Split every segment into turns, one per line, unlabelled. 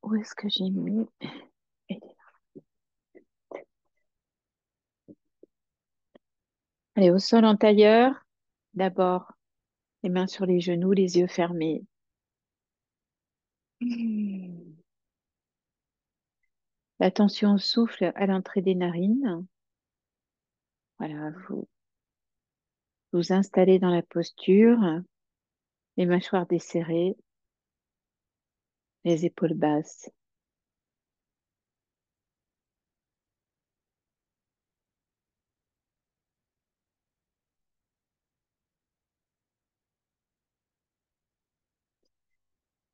Où est-ce que j'ai mis? Elle est là. Allez, au sol en tailleur. D'abord, les mains sur les genoux, les yeux fermés. Hmm. L'attention au souffle à l'entrée des narines. Voilà, vous vous installez dans la posture, les mâchoires desserrées, les épaules basses.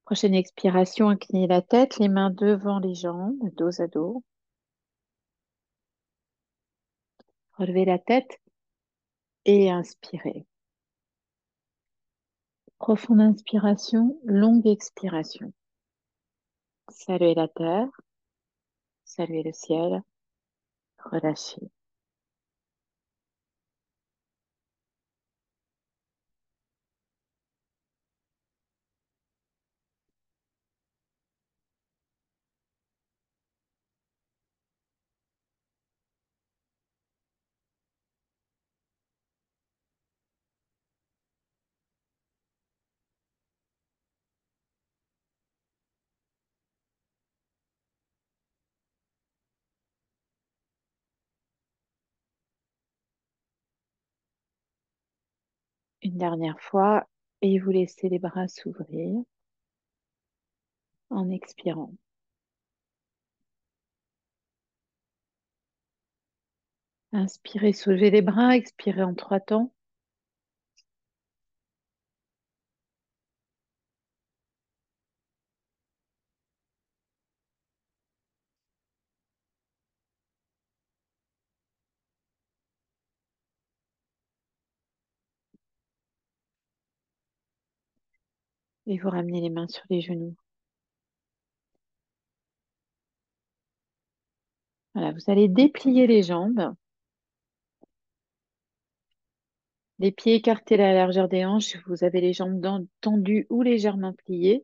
Prochaine expiration, inclinez la tête, les mains devant les jambes, dos à dos. Relevez la tête et inspirez. Profonde inspiration, longue expiration. Saluez la terre, saluez le ciel, relâchez. Une dernière fois et vous laissez les bras s'ouvrir en expirant. Inspirez, soulevez les bras, expirez en 3 temps. Et vous ramenez les mains sur les genoux. Voilà, vous allez déplier les jambes, les pieds écartés à la largeur des hanches. Vous avez les jambes tendues ou légèrement pliées.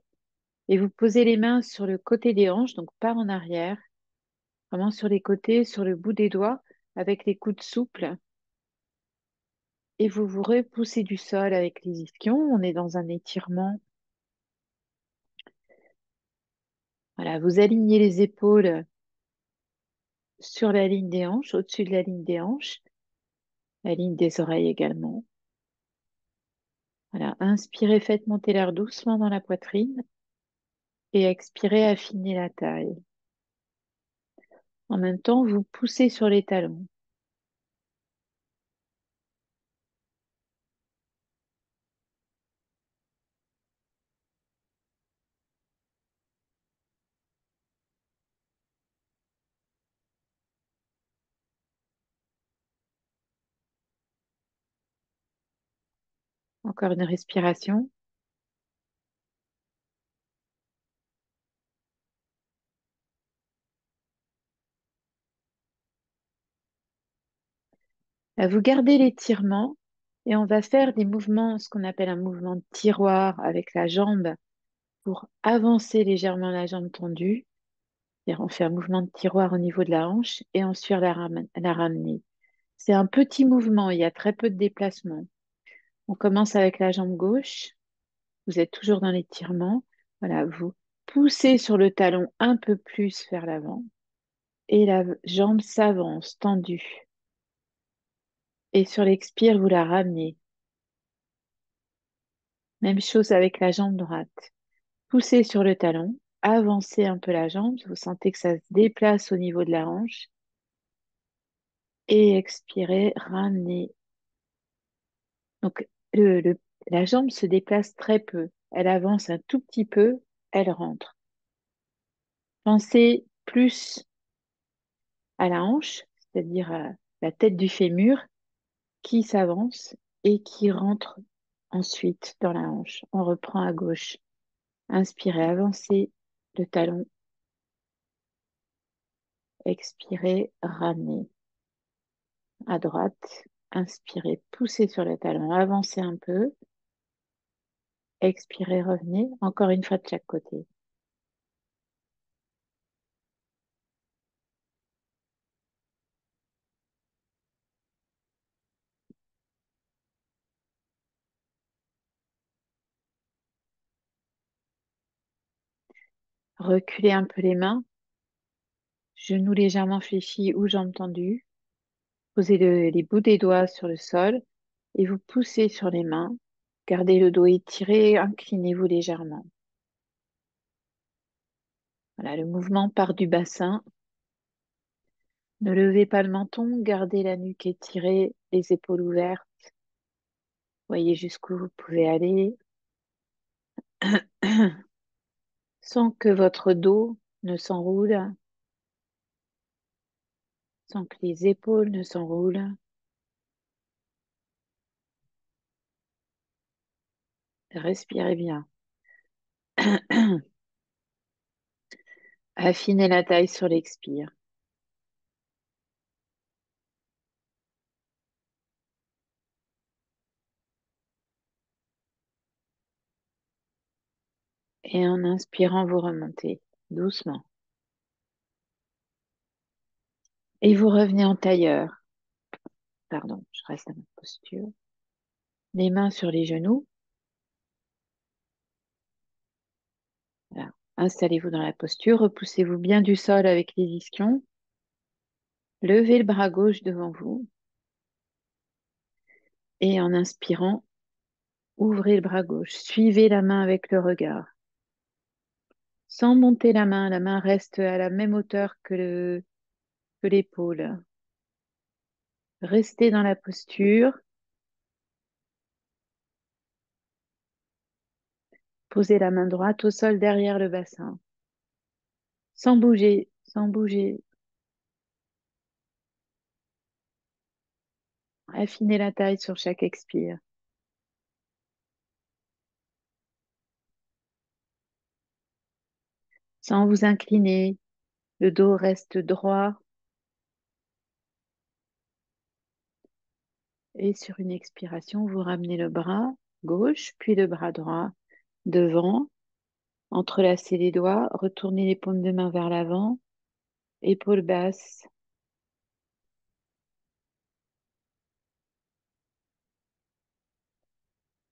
Et vous posez les mains sur le côté des hanches, donc pas en arrière, vraiment sur les côtés, sur le bout des doigts, avec les coudes souples. Et vous vous repoussez du sol avec les ischions. On est dans un étirement. Voilà, vous alignez les épaules sur la ligne des hanches, au-dessus de la ligne des hanches, la ligne des oreilles également. Voilà, inspirez, faites monter l'air doucement dans la poitrine et expirez, affinez la taille. En même temps, vous poussez sur les talons. Encore une respiration. Là, vous gardez l'étirement et on va faire des mouvements, ce qu'on appelle un mouvement de tiroir avec la jambe pour avancer légèrement la jambe tendue. C'est-à-dire, on fait un mouvement de tiroir au niveau de la hanche et ensuite la ramener. C'est un petit mouvement, il y a très peu de déplacement. On commence avec la jambe gauche. Vous êtes toujours dans l'étirement. Voilà, vous poussez sur le talon un peu plus vers l'avant et la jambe s'avance tendue. Et sur l'expire, vous la ramenez. Même chose avec la jambe droite. Poussez sur le talon, avancez un peu la jambe. Vous sentez que ça se déplace au niveau de la hanche. Et expirez, ramenez. Donc, la jambe se déplace très peu. Elle avance un tout petit peu, elle rentre. Pensez plus à la hanche, c'est-à-dire à la tête du fémur qui s'avance et qui rentre ensuite dans la hanche. On reprend à gauche. Inspirez, avancez le talon. Expirez, ramenez. À droite, inspirez, poussez sur le talon, avancez un peu. Expirez, revenez. Encore une fois de chaque côté. Reculez un peu les mains, genoux légèrement fléchis ou jambes tendues. Posez les bouts des doigts sur le sol et vous poussez sur les mains. Gardez le dos étiré, inclinez-vous légèrement. Voilà, le mouvement part du bassin. Ne levez pas le menton, gardez la nuque étirée, les épaules ouvertes. Voyez jusqu'où vous pouvez aller sans que votre dos ne s'enroule, sans que les épaules ne s'enroulent. Respirez bien. Affinez la taille sur l'expire. Et en inspirant, vous remontez doucement. Et vous revenez en tailleur. Pardon, je reste dans ma posture. Les mains sur les genoux. Voilà. Installez-vous dans la posture. Repoussez-vous bien du sol avec les ischions. Levez le bras gauche devant vous. Et en inspirant, ouvrez le bras gauche. Suivez la main avec le regard. Sans monter la main reste à la même hauteur que l'épaule. Restez dans la posture. Posez la main droite au sol derrière le bassin. Sans bouger, sans bouger. Affinez la taille sur chaque expire. Sans vous incliner, le dos reste droit. Et sur une expiration, vous ramenez le bras gauche, puis le bras droit devant. Entrelacez les doigts, retournez les paumes de main vers l'avant, épaules basses.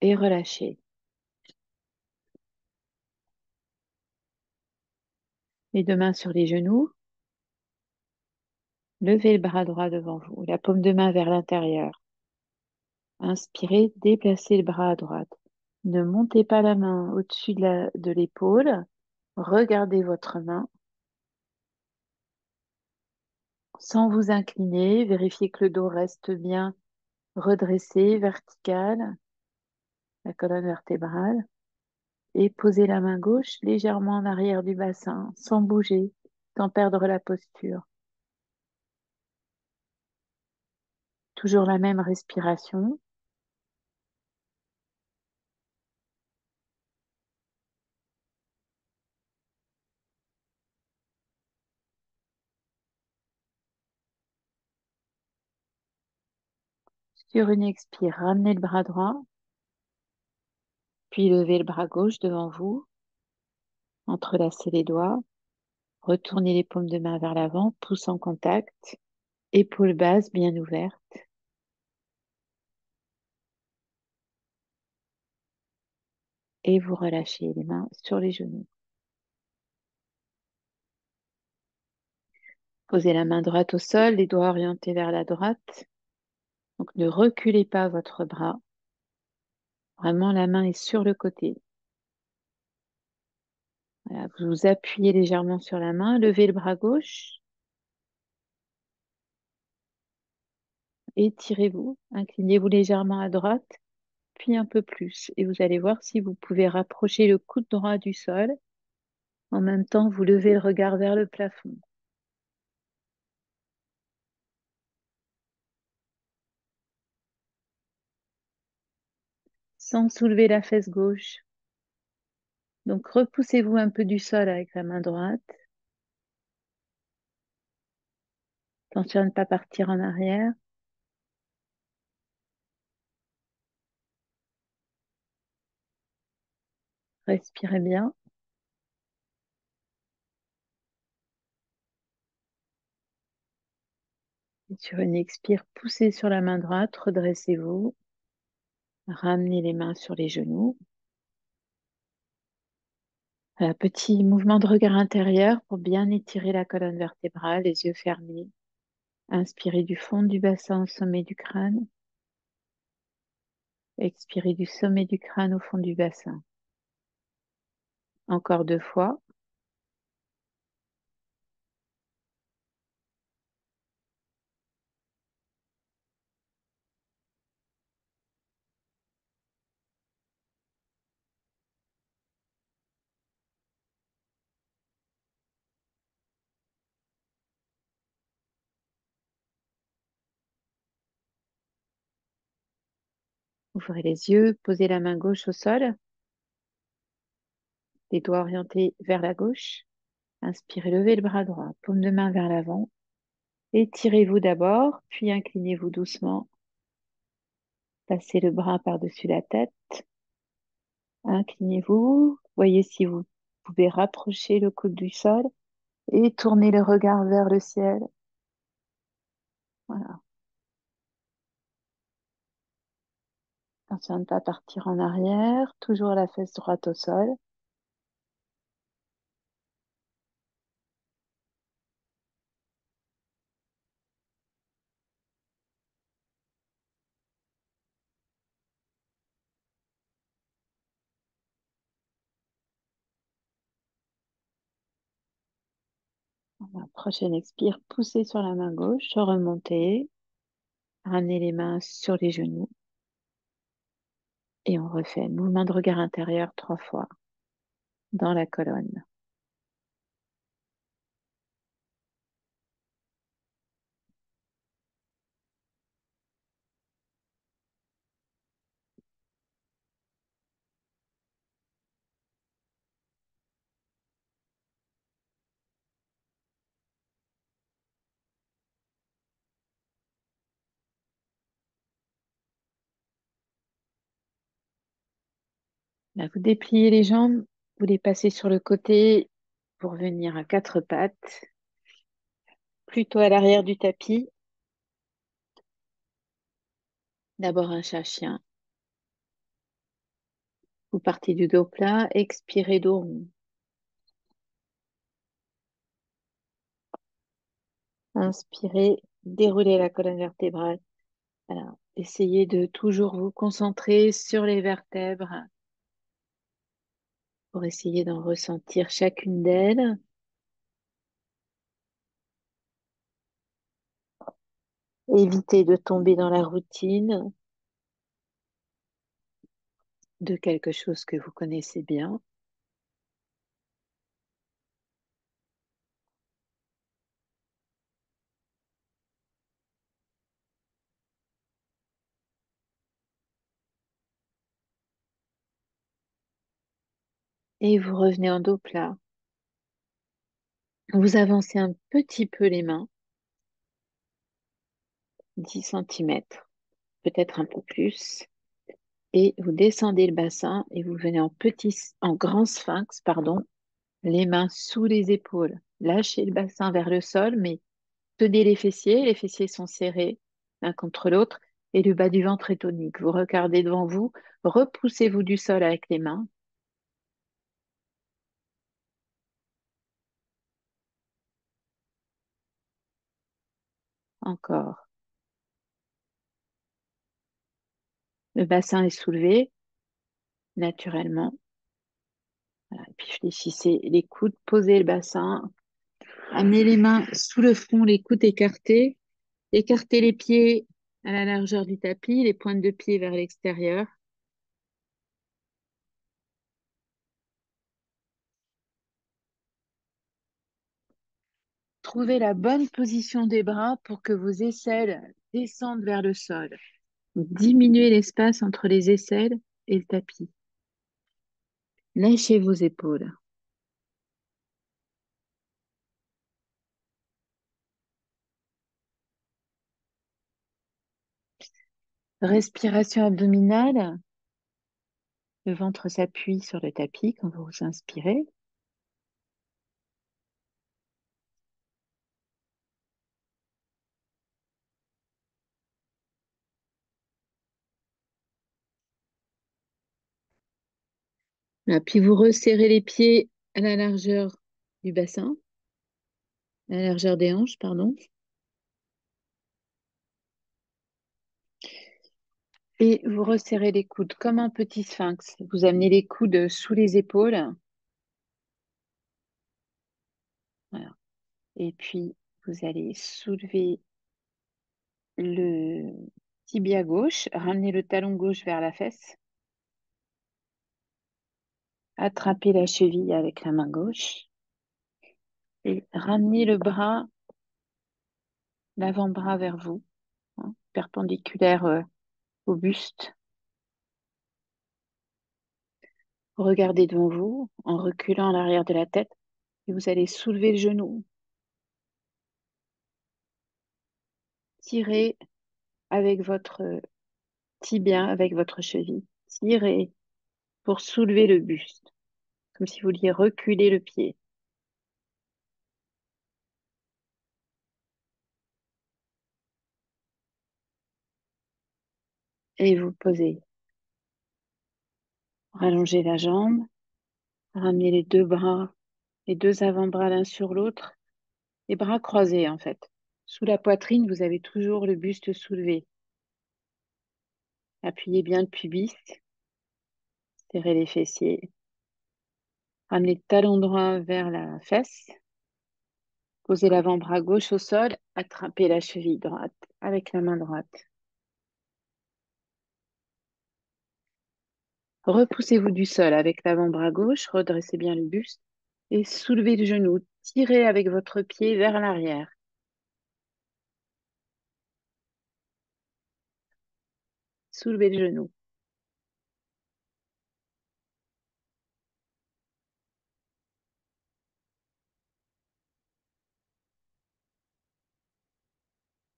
Et relâchez. Les deux mains sur les genoux. Levez le bras droit devant vous, la paume de main vers l'intérieur. Inspirez, déplacez le bras à droite. Ne montez pas la main au-dessus de l'épaule. Regardez votre main sans vous incliner. Vérifiez que le dos reste bien redressé, vertical, la colonne vertébrale. Et posez la main gauche légèrement en arrière du bassin, sans bouger, sans perdre la posture. Toujours la même respiration. Sur une expire, ramenez le bras droit, puis levez le bras gauche devant vous, entrelacez les doigts, retournez les paumes de main vers l'avant, pouce en contact, épaules basses bien ouvertes, et vous relâchez les mains sur les genoux. Posez la main droite au sol, les doigts orientés vers la droite. Donc ne reculez pas votre bras. Vraiment, la main est sur le côté. Voilà, vous vous appuyez légèrement sur la main, levez le bras gauche, étirez-vous, inclinez-vous légèrement à droite, puis un peu plus. Et vous allez voir si vous pouvez rapprocher le coude droit du sol. En même temps, vous levez le regard vers le plafond. Sans soulever la fesse gauche. Donc repoussez-vous un peu du sol avec la main droite. Attention à ne pas partir en arrière. Respirez bien. Et sur une expire, poussez sur la main droite, redressez-vous. Ramenez les mains sur les genoux. Petit mouvement de regard intérieur pour bien étirer la colonne vertébrale, les yeux fermés. Inspirez du fond du bassin au sommet du crâne. Expirez du sommet du crâne au fond du bassin. Encore 2 fois. Ouvrez les yeux, posez la main gauche au sol, les doigts orientés vers la gauche. Inspirez, levez le bras droit, paume de main vers l'avant. Étirez-vous d'abord, puis inclinez-vous doucement. Passez le bras par-dessus la tête. Inclinez-vous. Voyez si vous pouvez rapprocher le coude du sol et tournez le regard vers le ciel. Voilà. Attention à ne pas partir en arrière. Toujours la fesse droite au sol. Voilà. Prochaine expire, poussez sur la main gauche, remontez. Ramenez les mains sur les genoux. Et on refait mouvement de regard intérieur 3 fois dans la colonne. Là, vous dépliez les jambes, vous les passez sur le côté pour venir à 4 pattes, plutôt à l'arrière du tapis. D'abord un chat-chien. Vous partez du dos plat, expirez dos rond. Inspirez, déroulez la colonne vertébrale. Alors, essayez de toujours vous concentrer sur les vertèbres pour essayer d'en ressentir chacune d'elles. Évitez de tomber dans la routine de quelque chose que vous connaissez bien. Et vous revenez en dos plat. Vous avancez un petit peu les mains, 10 cm, peut-être un peu plus. Et vous descendez le bassin et vous venez en grand sphinx, pardon, les mains sous les épaules. Lâchez le bassin vers le sol, mais tenez les fessiers sont serrés l'un contre l'autre et le bas du ventre est tonique. Vous regardez devant vous, repoussez-vous du sol avec les mains. Encore. Le bassin est soulevé naturellement. Voilà. Et puis fléchissez les coudes, posez le bassin, amenez les mains sous le front, les coudes écartés, écartez les pieds à la largeur du tapis, les pointes de pied vers l'extérieur. Trouvez la bonne position des bras pour que vos aisselles descendent vers le sol. Diminuez l'espace entre les aisselles et le tapis. Lâchez vos épaules. Respiration abdominale. Le ventre s'appuie sur le tapis quand vous inspirez. Là, puis vous resserrez les pieds à la largeur du bassin, à la largeur des hanches, pardon. Et vous resserrez les coudes comme un petit sphinx. Vous amenez les coudes sous les épaules. Voilà. Et puis, vous allez soulever le tibia gauche, ramener le talon gauche vers la fesse, attraper la cheville avec la main gauche et ramener le bras, l'avant-bras vers vous, hein, perpendiculaire au buste. Regardez devant vous en reculant à l'arrière de la tête et vous allez soulever le genou, tirer avec votre tibia, avec votre cheville, tirez pour soulever le buste, comme si vous vouliez reculer le pied. Et vous posez. Rallongez la jambe, ramenez les deux bras, les deux avant-bras l'un sur l'autre, les bras croisés en fait. Sous la poitrine, vous avez toujours le buste soulevé. Appuyez bien le pubis, serrez les fessiers. Ramenez le talon droit vers la fesse. Posez l'avant-bras gauche au sol, attrapez la cheville droite avec la main droite. Repoussez-vous du sol avec l'avant-bras gauche, redressez bien le buste et soulevez le genou. Tirez avec votre pied vers l'arrière. Soulevez le genou.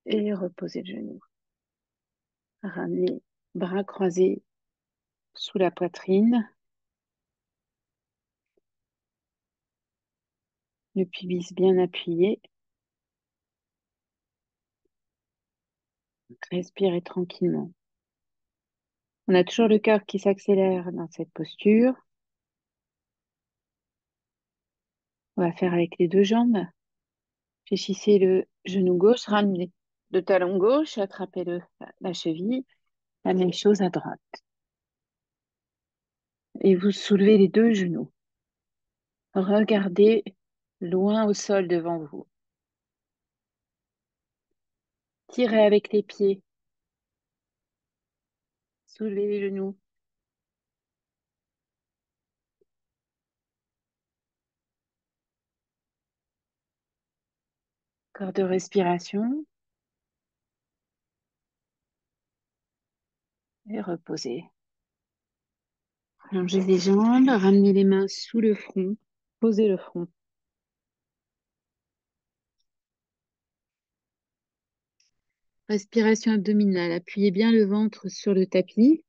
Et reposez le genou. Ramenez bras croisés sous la poitrine, le pubis bien appuyé. Respirez tranquillement. On a toujours le cœur qui s'accélère dans cette posture. On va faire avec les deux jambes. Fléchissez le genou gauche, ramenez le talon gauche, attrapez la cheville. La même chose à droite. Et vous soulevez les deux genoux. Regardez loin au sol devant vous. Tirez avec les pieds. Soulevez les genoux. Corps de respiration. Et reposez. Allongez les jambes, ramenez les mains sous le front. Posez le front. Respiration abdominale. Appuyez bien le ventre sur le tapis.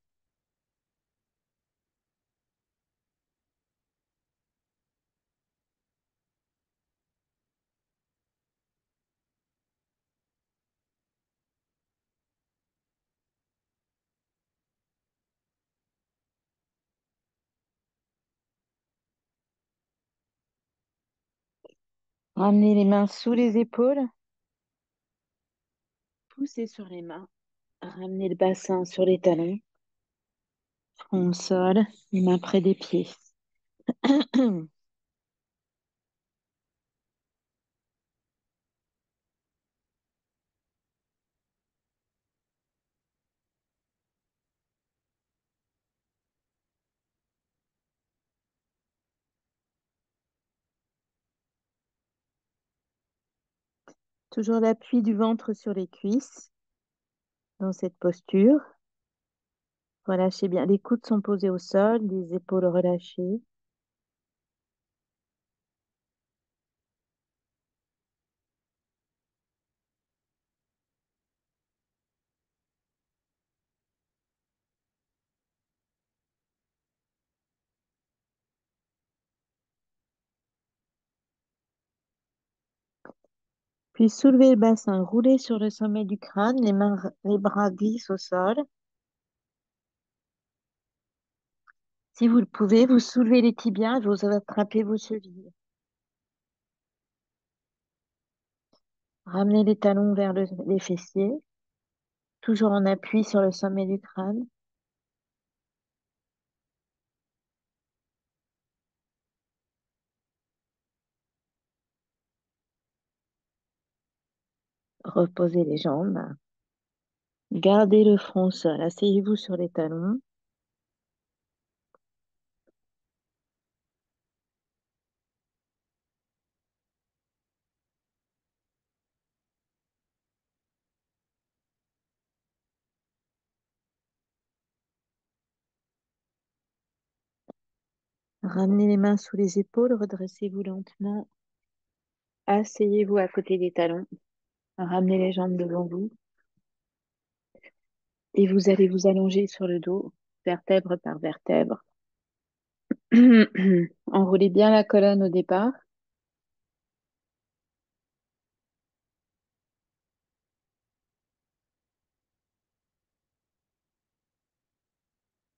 Ramenez les mains sous les épaules. Poussez sur les mains. Ramenez le bassin sur les talons. Front au sol. Les mains près des pieds. Toujours l'appui du ventre sur les cuisses dans cette posture. Relâchez bien. Les coudes sont posés au sol, les épaules relâchées. Puis soulevez le bassin, roulez sur le sommet du crâne, les bras glissent au sol. Si vous le pouvez, vous soulevez les tibias et vous attrapez vos chevilles. Ramenez les talons vers les fessiers, toujours en appui sur le sommet du crâne. Reposez les jambes. Gardez le front au sol. Asseyez-vous sur les talons. Ramenez les mains sous les épaules. Redressez-vous lentement. Asseyez-vous à côté des talons. Ramenez les jambes devant vous. Et vous allez vous allonger sur le dos, vertèbre par vertèbre. Enroulez bien la colonne au départ.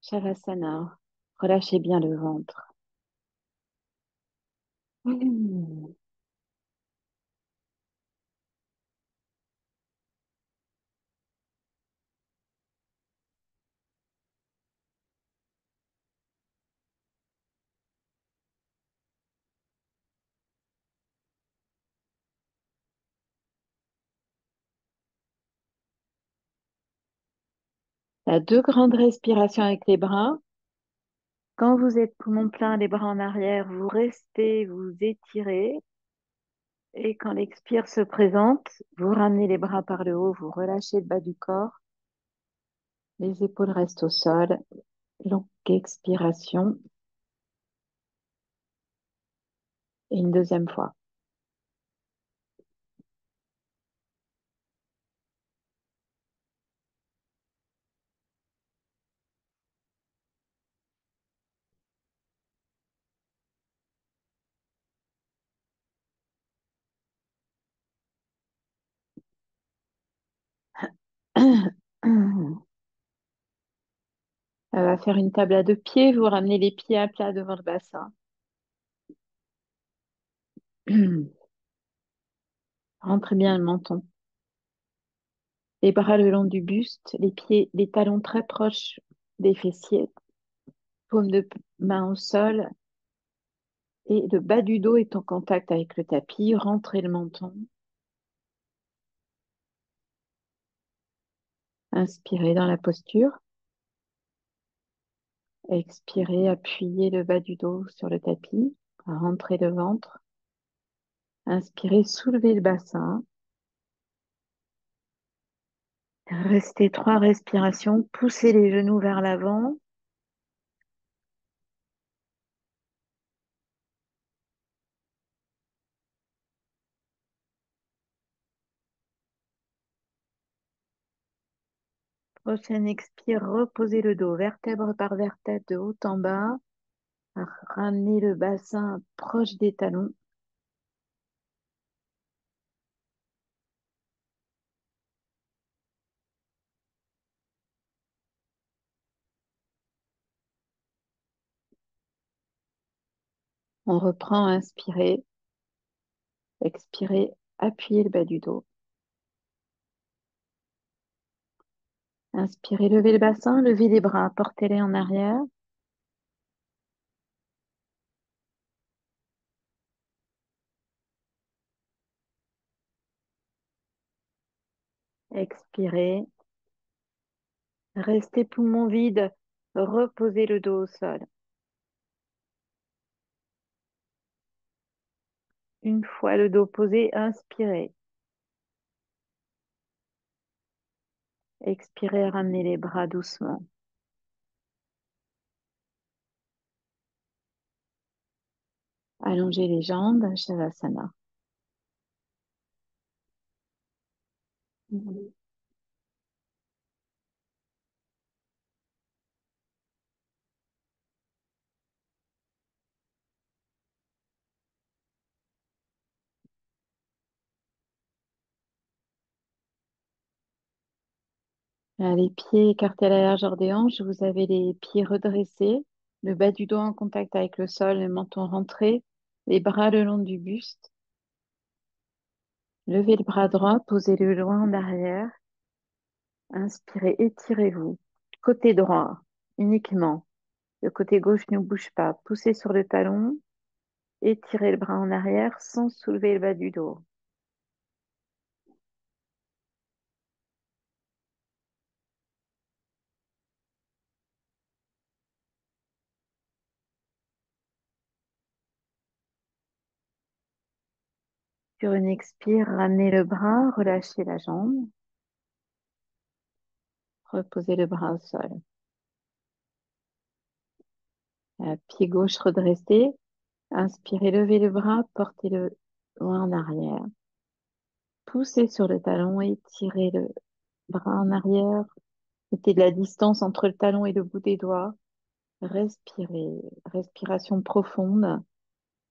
Shavasana. Relâchez bien le ventre. À deux grandes respirations avec les bras. Quand vous êtes poumon plein, les bras en arrière, vous restez, vous étirez. Et quand l'expire se présente, vous ramenez les bras par le haut, vous relâchez le bas du corps. Les épaules restent au sol. Longue expiration. Et une deuxième fois. On va faire une table à deux pieds. Vous ramenez les pieds à plat devant le bassin. Rentrez bien le menton. Les bras le long du buste, les pieds, les talons très proches des fessiers, paume de main au sol et le bas du dos est en contact avec le tapis. Rentrez le menton. Inspirez dans la posture. Expirez, appuyez le bas du dos sur le tapis. Rentrez le ventre. Inspirez, soulevez le bassin. Restez trois respirations. Poussez les genoux vers l'avant. Prochaine expire, reposez le dos, vertèbre par vertèbre de haut en bas. Ramenez le bassin proche des talons. On reprend, inspirez, expirez, appuyez le bas du dos. Inspirez, levez le bassin, levez les bras, portez-les en arrière. Expirez, restez poumon vide, reposez le dos au sol. Une fois le dos posé, inspirez. Expirez, ramenez les bras doucement. Allongez les jambes, Shavasana. Les pieds écartés à la largeur des hanches, vous avez les pieds redressés, Le bas du dos en contact avec le sol, le menton rentré, les bras le long du buste. Levez le bras droit, posez-le loin en arrière. Inspirez, étirez-vous. Côté droit, uniquement. Le côté gauche ne bouge pas. Poussez sur le talon. Étirez le bras en arrière sans soulever le bas du dos. Sur une expire, ramenez le bras, relâchez la jambe. Reposez le bras au sol. Pied gauche redressé. Inspirez, levez le bras, portez-le loin en arrière. Poussez sur le talon, étirez le bras en arrière. Mettez de la distance entre le talon et le bout des doigts. Respirez. Respiration profonde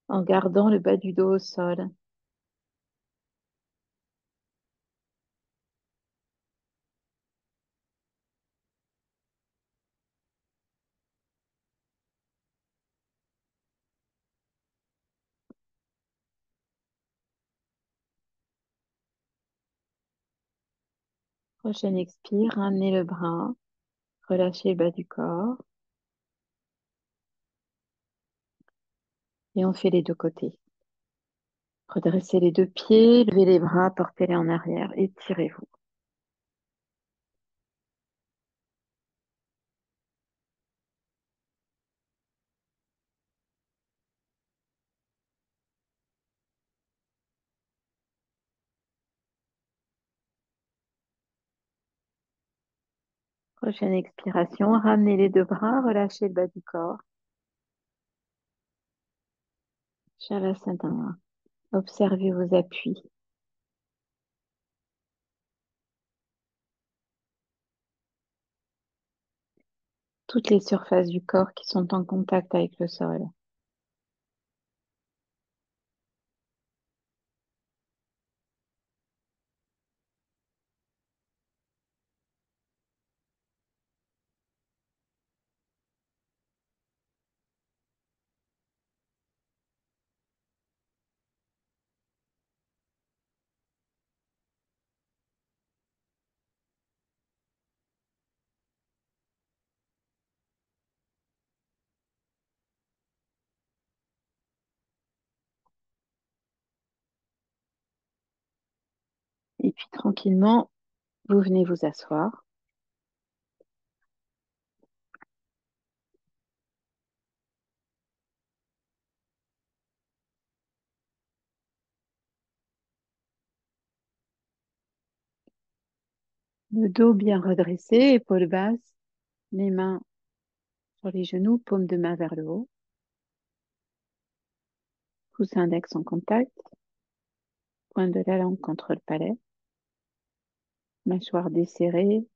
en gardant le bas du dos au sol. Prochaine expire, ramenez le bras. Relâchez le bas du corps. Et on fait les deux côtés. Redressez les deux pieds, levez les bras, portez-les en arrière, étirez-vous. Prochaine expiration, ramenez les deux bras, relâchez le bas du corps. Shavasana. Observez vos appuis. Toutes les surfaces du corps qui sont en contact avec le sol. Et puis tranquillement, vous venez vous asseoir. Le dos bien redressé, épaules basses, les mains sur les genoux, paume de main vers le haut. Pouce index en contact, pointe de la langue contre le palais, mâchoire desserrée.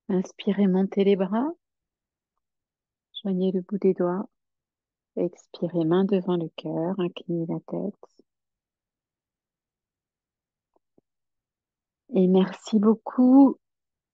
Inspirez, montez les bras, joignez le bout des doigts. Expirez, main devant le cœur, inclinez la tête. Et merci beaucoup